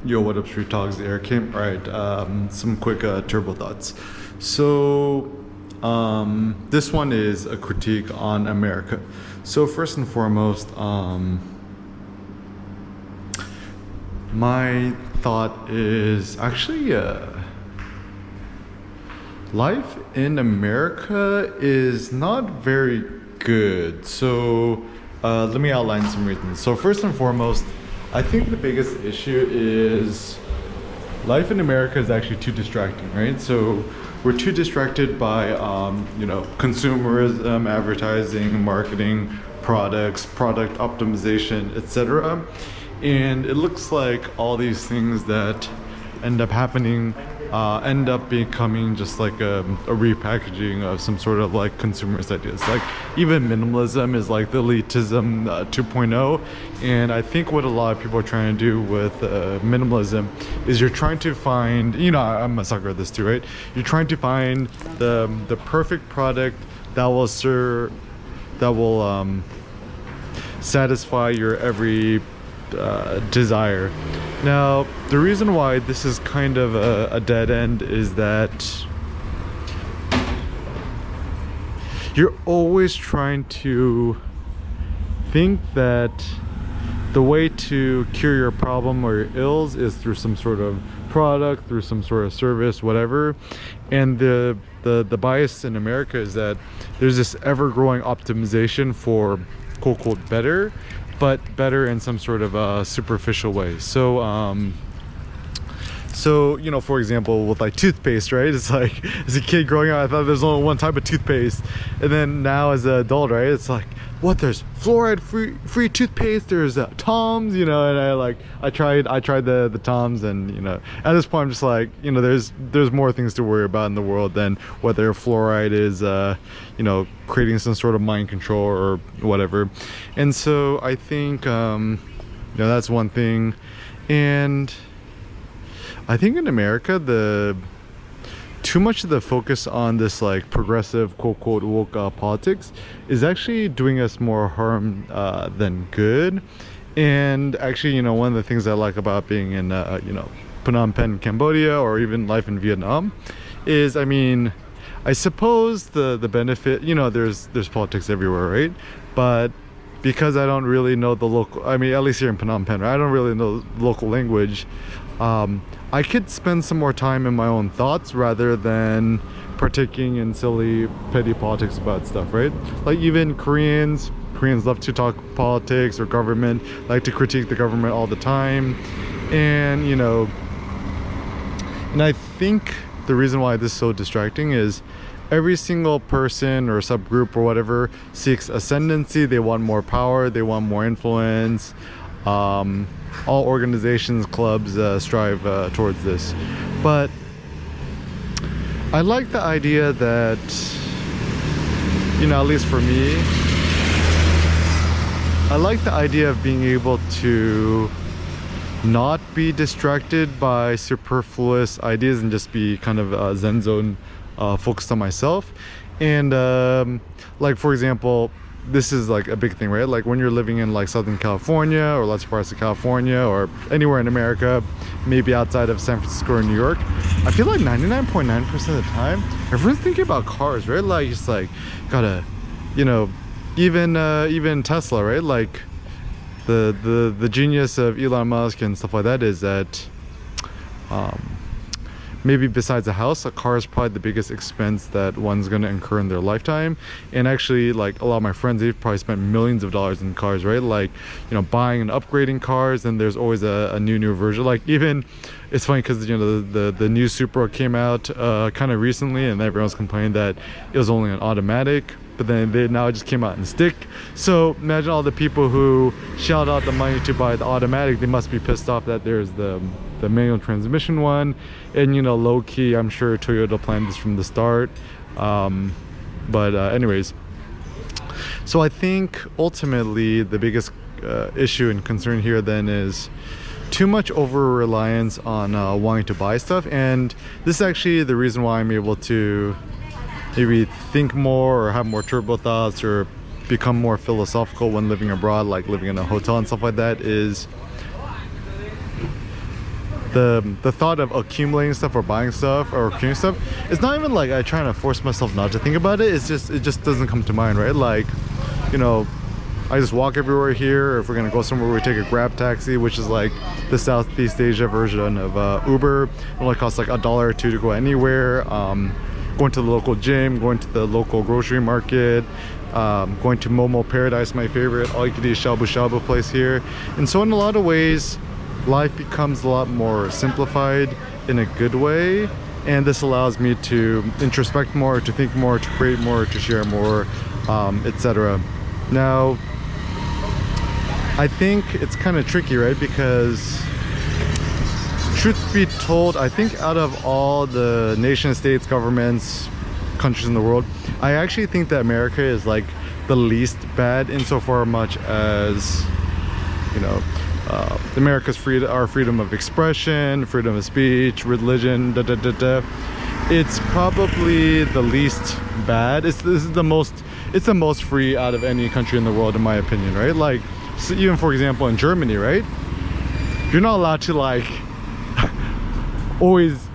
Yo, what up, Street Talks? Air came. All right, some quick turbo thoughts. So, this one is a critique on America. So, first and foremost, my thought is actually life in America is not very good. So, let me outline some reasons. So, first and foremost, I think the biggest issue is life in America is actually too distracting, right? So we're too distracted by, consumerism, advertising, marketing, products, product optimization, etc. And it looks like all these things that end up happening end up becoming just like a repackaging of some sort of like consumerist ideas. Like even minimalism is like the elitism 2.0, and I think what a lot of people are trying to do with minimalism is you're trying to find, I'm a sucker at this too, right? You're trying to find the perfect product that will satisfy your every desire. Now, the reason why this is kind of a dead end is that you're always trying to think that the way to cure your problem or your ills is through some sort of product, through some sort of service, whatever. And the bias in America is that there's this ever-growing optimization for quote better, but better in some sort of superficial way. So for example, with like toothpaste, right? It's like as a kid growing up, I thought there's only one type of toothpaste, and then now as an adult, right? It's like, what? There's fluoride free toothpaste. There's Tom's, and I tried the Tom's, and at this point I'm just like, there's more things to worry about in the world than whether fluoride is creating some sort of mind control or whatever. And so I think that's one thing. And I think in America, too much of the focus on this like progressive quote woke politics is actually doing us more harm than good. And actually, one of the things I like about being in Phnom Penh, Cambodia, or even life in Vietnam is, I suppose the benefit, there's politics everywhere, right? But because I don't really know the local, at least here in Phnom Penh, right? I don't really know the local language. I could spend some more time in my own thoughts rather than partaking in silly petty politics about stuff, right? Like even Koreans love to talk politics or government, like to critique the government all the time. And and I think the reason why this is so distracting is every single person or subgroup or whatever seeks ascendancy. They want more power, they want more influence. All organizations, clubs strive towards this. But I like the idea that, at least for me, I like the idea of being able to not be distracted by superfluous ideas and just be kind of Zen zone focused on myself. And like for example, this is like a big thing, right? Like when you're living in like Southern California or lots of parts of California or anywhere in America, maybe outside of San Francisco or New York, I feel like 99.9% of the time everyone's thinking about cars, right? Like it's like gotta, even Tesla, right? Like the genius of Elon Musk and stuff like that is that maybe besides a house, a car is probably the biggest expense that one's going to incur in their lifetime. And actually, like a lot of my friends, they've probably spent millions of dollars in cars, right? Like, buying and upgrading cars, and there's always a new version. Like even, it's funny because the new Supra came out kind of recently, and everyone's complaining that it was only an automatic, but then now it just came out in stick. So imagine all the people who shelled out the money to buy the automatic. They must be pissed off that there's the manual transmission one. And low-key, I'm sure Toyota planned this from the start. But anyways, so I think ultimately the biggest issue and concern here then is too much over-reliance on wanting to buy stuff. And this is actually the reason why I'm able to maybe think more or have more turbo thoughts or become more philosophical when living abroad, like living in a hotel and stuff like that, is the thought of accumulating stuff or buying stuff or accumulating stuff, it's not even like I trying to force myself not to think about it. It's just, it just doesn't come to mind, right? Like, you know, I just walk everywhere here. Or if we're gonna go somewhere, we take a Grab taxi, which is like the Southeast Asia version of Uber. It only costs like $1 or $2 to go anywhere. Going to the local gym, going to the local grocery market, going to Momo Paradise, my favorite all you can eat shabu shabu place here. And so in a lot of ways, life becomes a lot more simplified in a good way, and this allows me to introspect more, to think more, to create more, to share more, etc. Now, I think it's kind of tricky, right? Because truth be told, I think out of all the nation states, governments, countries in the world, I actually think that America is like the least bad insofar much as, you know, America's our freedom of expression, freedom of speech, religion, it's probably the least bad. It's the most free out of any country in the world, in my opinion, right? Like, so even for example in Germany, right, you're not allowed to like always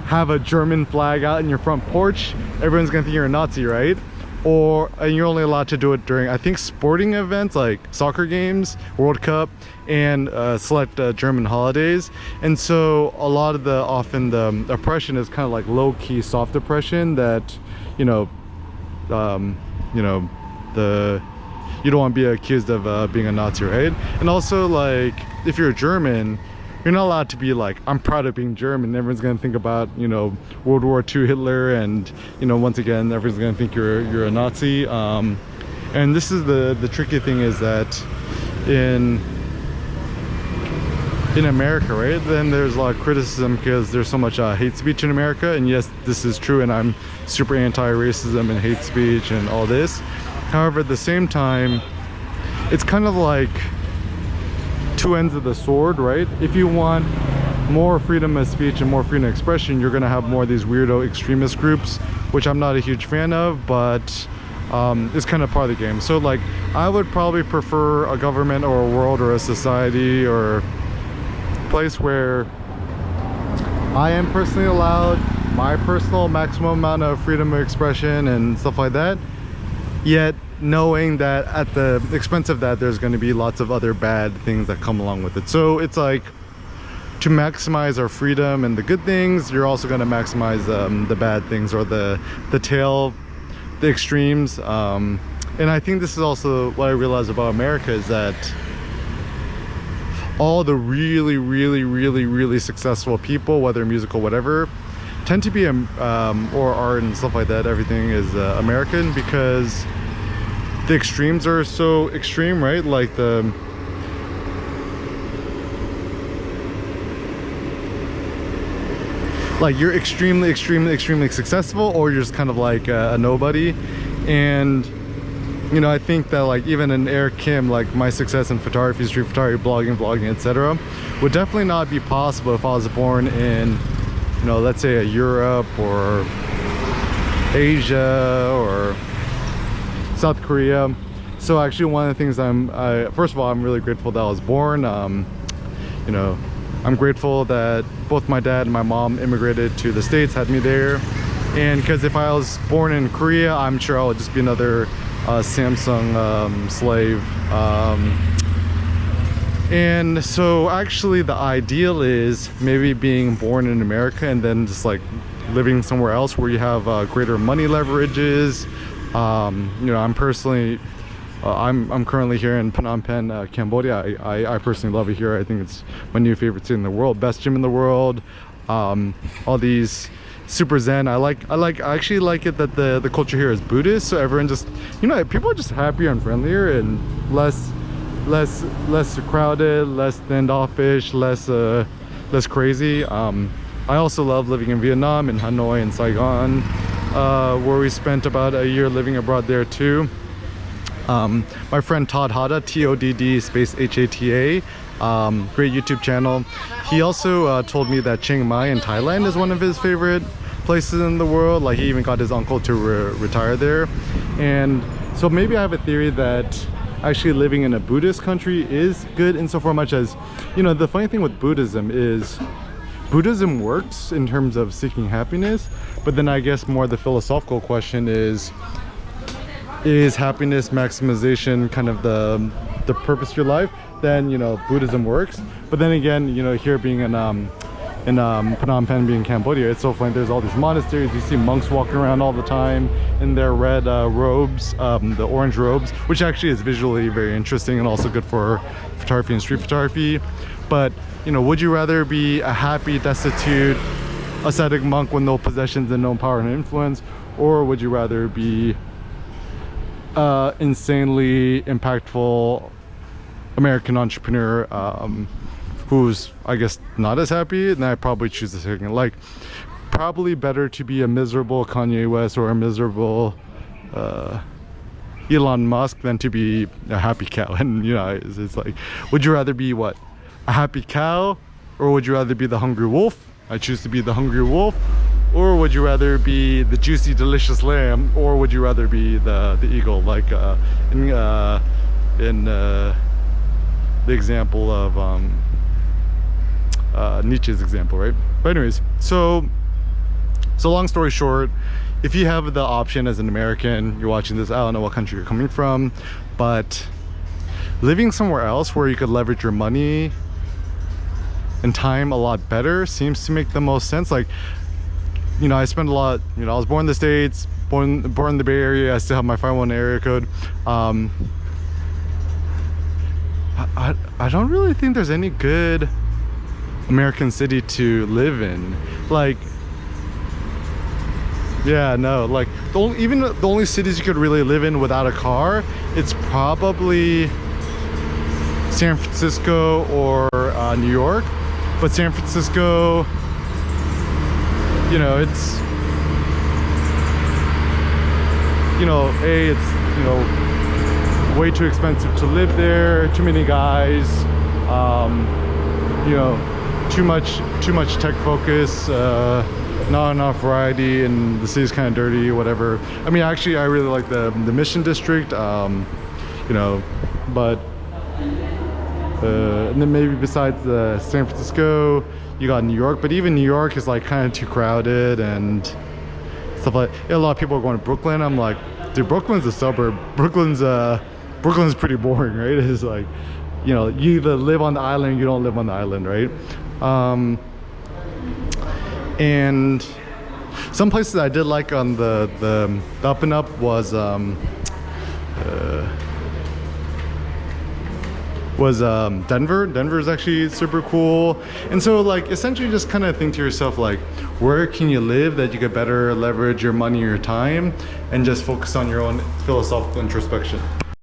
have a German flag out in your front porch. Everyone's gonna think you're a Nazi, right? And you're only allowed to do it during, I think, sporting events like soccer games, World Cup, and select German holidays. And so a lot of often the oppression is kind of like low-key soft oppression that, you don't want to be accused of being a Nazi, right? And also, like, if you're a German, you're not allowed to be like, I'm proud of being German. Everyone's gonna think about, World War II Hitler, and once again, everyone's gonna think you're a Nazi. And this is the tricky thing, is that in America, right, then there's a lot of criticism because there's so much hate speech in America. And yes, this is true, and I'm super anti-racism and hate speech and all this. However, at the same time, it's kind of like two ends of the sword, right? If you want more freedom of speech and more freedom of expression, you're gonna have more of these weirdo extremist groups, which I'm not a huge fan of, but it's kind of part of the game. So like, I would probably prefer a government or a world or a society or a place where I am personally allowed my personal maximum amount of freedom of expression and stuff like that, yet knowing that at the expense of that, there's going to be lots of other bad things that come along with it. So it's like, to maximize our freedom and the good things, you're also going to maximize the bad things, or the extremes. And I think this is also what I realized about America, is that all the really successful people, whether musical, whatever, tend to be or art and stuff like that, everything is American, because the extremes are so extreme, right? Like you're extremely successful, or you're just kind of like a nobody. And I think that like even in Eric Kim, like my success in photography, street photography, blogging, vlogging, etc., would definitely not be possible if I was born in, let's say a Europe or Asia or South Korea. So actually, one of the things first of all, I'm really grateful that I was born. I'm grateful that both my dad and my mom immigrated to the States, had me there. And because if I was born in Korea, I'm sure I would just be another Samsung slave. And so actually the ideal is maybe being born in America and then just like living somewhere else where you have greater money leverages. I'm personally I'm currently here in Phnom Penh, Cambodia. I personally love it here. I think it's my new favorite city in the world, best gym in the world. All these super zen. I actually like it that the culture here is Buddhist, so everyone just, people are just happier and friendlier and less crowded, less standoffish, less crazy. I also love living in Vietnam, in Hanoi and Saigon, where we spent about a year living abroad there too. My friend Todd Hata, Todd space Hata, great YouTube channel. He also told me that Chiang Mai in Thailand is one of his favorite places in the world. Like, he even got his uncle to retire there. And so maybe I have a theory that actually living in a Buddhist country is good insofar much as, the funny thing with Buddhism is Buddhism works in terms of seeking happiness, but then I guess more the philosophical question is happiness maximization kind of the purpose of your life? Then, you know, Buddhism works. But then again, you know, here being in Phnom Penh, being Cambodia, it's so funny. There's all these monasteries. You see monks walking around all the time in their red robes, the orange robes, which actually is visually very interesting and also good for photography and street photography. But, you know, would you rather be a happy, destitute, ascetic monk with no possessions and no power and influence, or would you rather be insanely impactful American entrepreneur who's, I guess, not as happy? And I probably choose the second. Like, probably better to be a miserable Kanye West or a miserable Elon Musk than to be a happy cow. And, you know, it's like, would you rather be what, a happy cow, or would you rather be the hungry wolf? I choose to be the hungry wolf. Or would you rather be the juicy delicious lamb, or would you rather be the eagle, like in the example of Nietzsche's example, right? But anyways, so long story short, if you have the option as an American, you're watching this, I don't know what country you're coming from, but living somewhere else where you could leverage your money and time a lot better seems to make the most sense. Like, you know, I spend a lot, you know, I was born in the States, born in the Bay Area. I still have my 501 area code. I don't really think there's any good American city to live in. Like, yeah, no, like even the only cities you could really live in without a car, it's probably San Francisco or New York. But San Francisco, you know, it's, you know, it's, you know, way too expensive to live there, too many guys, you know, too much tech focus, not enough variety, and the city's kind of dirty, whatever. I mean, actually, I really like the Mission District, you know, but and then maybe besides San Francisco, you got New York. But even New York is like kind of too crowded and stuff like. Yeah, a lot of people are going to Brooklyn. I'm like, dude, Brooklyn's a suburb. Brooklyn's pretty boring, right? It's like, you know, you either live on the island, or you don't live on the island, right? And some places I did like on the up and up was Denver. Denver is actually super cool. And so, like, essentially just kind of think to yourself, like, where can you live that you could better leverage your money or your time and just focus on your own philosophical introspection.